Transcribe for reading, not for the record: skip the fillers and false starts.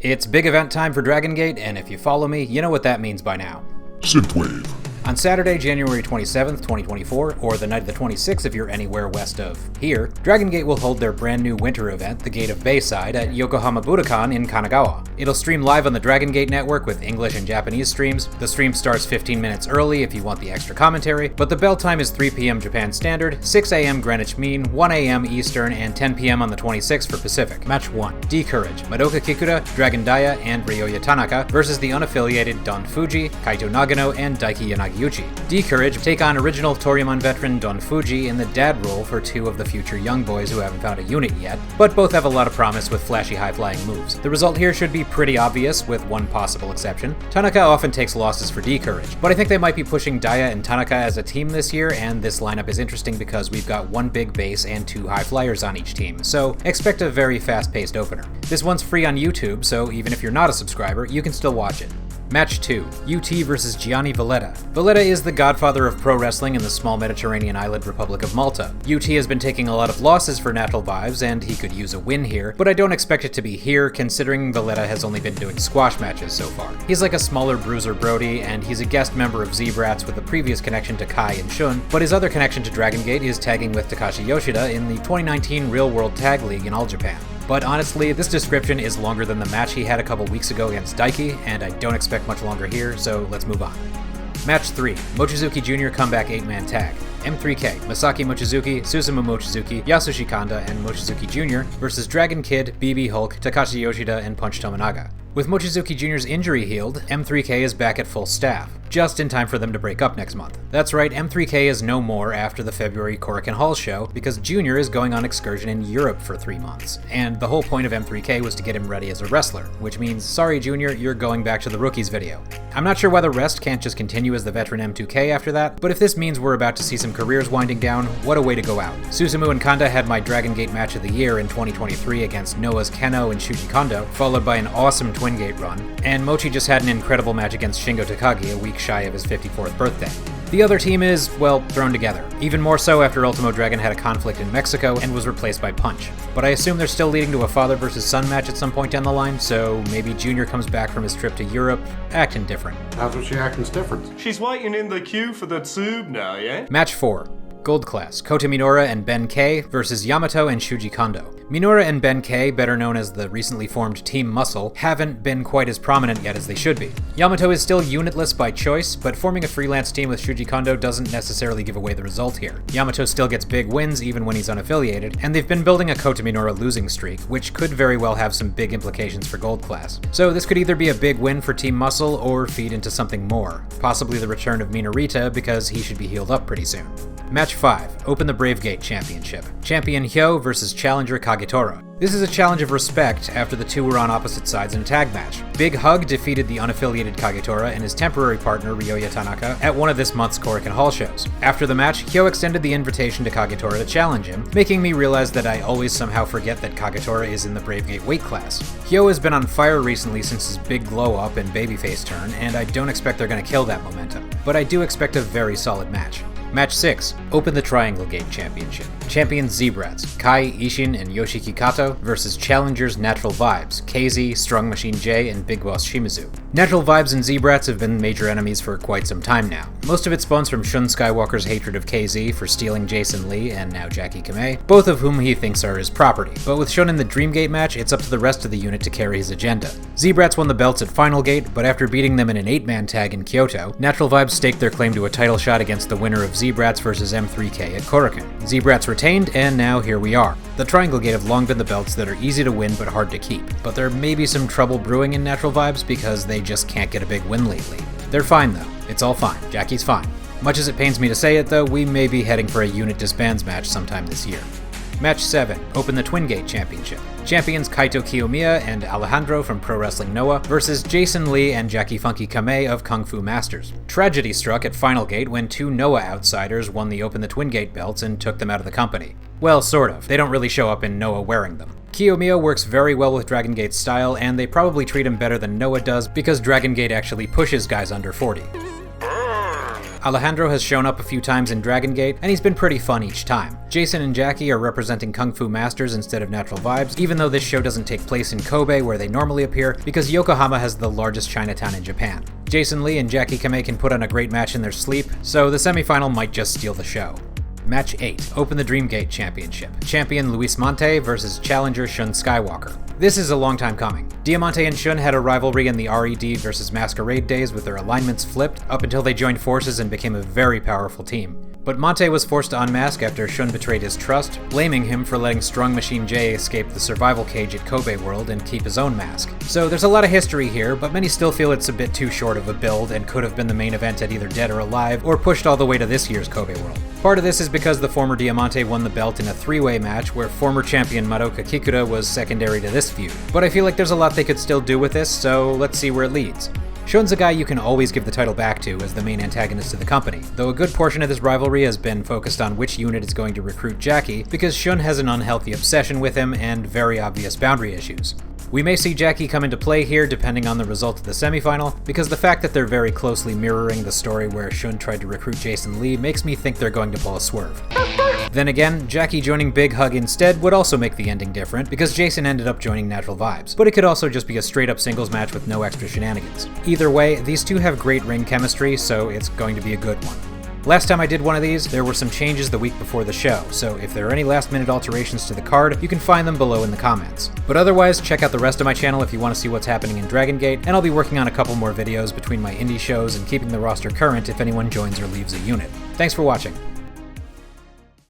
It's big event time for Dragongate, and if you follow me, you know what that means by now. Synthwave. On Saturday, January 27th, 2024, or the night of the 26th if you're anywhere west of here, Dragongate will hold their brand new winter event, the Gate of Bayside, at Yokohama Budokan in Kanagawa. It'll stream live on the Dragongate Network with English and Japanese streams. The stream starts 15 minutes early if you want the extra commentary, but the bell time is 3 p.m. Japan Standard, 6 a.m. Greenwich Mean, 1 a.m. Eastern, and 10 p.m. on the 26th for Pacific. Match 1. D-Courage, Madoka Kikuta, Dragon Daya, and Ryoya Tanaka versus the unaffiliated Don Fuji, Kaito Nagano, and Daiki Yanagiuchi. D-Courage take on original Toryumon veteran Don Fuji in the dad role for two of the future young boys who haven't found a unit yet, but both have a lot of promise with flashy high-flying moves. The result here should be pretty obvious, with one possible exception. Tanaka often takes losses for D-Courage, but I think they might be pushing Daya and Tanaka as a team this year, and this lineup is interesting because we've got one big base and two high flyers on each team, so expect a very fast-paced opener. This one's free on YouTube, so even if you're not a subscriber, you can still watch it. Match 2. UT vs Gianni Valletta. Valletta is the godfather of pro wrestling in the small Mediterranean island Republic of Malta. UT has been taking a lot of losses for Natural Vibes, and he could use a win here, but I don't expect it to be here, considering Valletta has only been doing squash matches so far. He's like a smaller Bruiser Brody, and he's a guest member of Z-Brats with a previous connection to Kai and Shun, but his other connection to Dragongate is tagging with Takashi Yoshida in the 2019 Real World Tag League in All Japan. But honestly, this description is longer than the match he had a couple weeks ago against Daiki, and I don't expect much longer here, so let's move on. Match 3. Mochizuki Jr. Comeback 8-Man Tag. M3K, Masaki Mochizuki, Susumu Mochizuki, Yasushi Kanda, and Mochizuki Jr. versus Dragon Kid, BB Hulk, Takashi Yoshida, and Punch Tominaga. With Mochizuki Jr.'s injury healed, M3K is back at full staff, just in time for them to break up next month. That's right, M3K is no more after the February Korakuen Hall show, because Jr. is going on excursion in Europe for 3 months, and the whole point of M3K was to get him ready as a wrestler, which means, sorry Jr., you're going back to the rookies video. I'm not sure why the rest can't just continue as the veteran M2K after that, but if this means we're about to see some careers winding down, what a way to go out. Susumu and Kanda had my Dragongate match of the year in 2023 against Noah's Keno and Shuji Kondo, followed by an awesome Twin Gate run, and Mochi just had an incredible match against Shingo Takagi a week shy of his 54th birthday. The other team is, well, thrown together. Even more so after Ultimo Dragon had a conflict in Mexico and was replaced by Punch. But I assume they're still leading to a father versus son match at some point down the line, so maybe Junior comes back from his trip to Europe acting different. How's what she acting's different? She's waiting in the queue for the tube now, yeah? Match 4. Gold Class, Kota Minoura and Ben K versus Yamato and Shuji Kondo. Minoura and Ben K, better known as the recently formed Team Muscle, haven't been quite as prominent yet as they should be. Yamato is still unitless by choice, but forming a freelance team with Shuji Kondo doesn't necessarily give away the result here. Yamato still gets big wins even when he's unaffiliated, and they've been building a Kota Minoura losing streak, which could very well have some big implications for Gold Class. So this could either be a big win for Team Muscle or feed into something more, possibly the return of Minorita because he should be healed up pretty soon. Match 5. Open the Bravegate Championship. Champion Hyo versus Challenger Kagetora. This is a challenge of respect after the two were on opposite sides in a tag match. Big Hug defeated the unaffiliated Kagetora and his temporary partner Ryoya Tanaka at one of this month's Korakuen Hall shows. After the match, Hyo extended the invitation to Kagetora to challenge him, making me realize that I always somehow forget that Kagetora is in the Bravegate weight class. Hyo has been on fire recently since his big glow-up and babyface turn, and I don't expect they're going to kill that momentum, but I do expect a very solid match. Match 6. Open the Triangle Gate Championship. Champions Z-Brats, Kai, Ishin, and Yoshiki Kato versus challengers Natural Vibes, KZ, Strong Machine J, and Big Boss Shimizu. Natural Vibes and Z-Brats have been major enemies for quite some time now. Most of it spawns from Shun Skywalker's hatred of KZ for stealing Jason Lee and now Jackie Kamei, both of whom he thinks are his property. But with Shun in the Dreamgate match, it's up to the rest of the unit to carry his agenda. Z-Brats won the belts at Final Gate, but after beating them in an 8-man tag in Kyoto, Natural Vibes staked their claim to a title shot against the winner of Z-Brats versus M3K at Korakuen. Z-Brats retained, and now here we are. The Triangle Gate have long been the belts that are easy to win but hard to keep, but there may be some trouble brewing in Natural Vibes because they just can't get a big win lately. They're fine though. It's all fine. Jackie's fine. Much as it pains me to say it though, we may be heading for a unit disbands match sometime this year. Match 7. Open the Twin Gate Championship. Champions Kaito Kiyomiya and Alejandro from Pro Wrestling Noah versus Jason Lee and Jackie Funky Kamei of Kung Fu Masters. Tragedy struck at Final Gate when two Noah outsiders won the Open the Twin Gate belts and took them out of the company. Well, sort of. They don't really show up in Noah wearing them. Kiyomiya works very well with Dragongate's style, and they probably treat him better than Noah does because Dragongate actually pushes guys under 40. Alejandro has shown up a few times in Dragongate, and he's been pretty fun each time. Jason and Jackie are representing Kung Fu Masters instead of Natural Vibes, even though this show doesn't take place in Kobe where they normally appear, because Yokohama has the largest Chinatown in Japan. Jason Lee and Jackie Kamei can put on a great match in their sleep, so the semifinal might just steal the show. Match 8. Open the Dreamgate Championship. Champion Luis Monte versus challenger Shun Skywalker. This is a long time coming. Diamante and Shun had a rivalry in the RED versus Masquerade days with their alignments flipped up until they joined forces and became a very powerful team. But Monte was forced to unmask after Shun betrayed his trust, blaming him for letting Strong Machine J escape the survival cage at Kobe World and keep his own mask. So there's a lot of history here, but many still feel it's a bit too short of a build and could have been the main event at either Dead or Alive, or pushed all the way to this year's Kobe World. Part of this is because the former Diamante won the belt in a three-way match where former champion Madoka Kikuta was secondary to this feud. But I feel like there's a lot they could still do with this, so let's see where it leads. Shun's a guy you can always give the title back to as the main antagonist of the company, though a good portion of this rivalry has been focused on which unit is going to recruit Jackie, because Shun has an unhealthy obsession with him and very obvious boundary issues. We may see Jackie come into play here depending on the result of the semifinal, because the fact that they're very closely mirroring the story where Shun tried to recruit Jason Lee makes me think they're going to pull a swerve. Then again, Jackie joining Big Hug instead would also make the ending different, because Jason ended up joining Natural Vibes, but it could also just be a straight up singles match with no extra shenanigans. Either way, these two have great ring chemistry, so it's going to be a good one. Last time I did one of these, there were some changes the week before the show, so if there are any last minute alterations to the card, you can find them below in the comments. But otherwise, check out the rest of my channel if you want to see what's happening in Dragongate, and I'll be working on a couple more videos between my indie shows and keeping the roster current if anyone joins or leaves a unit. Thanks for watching.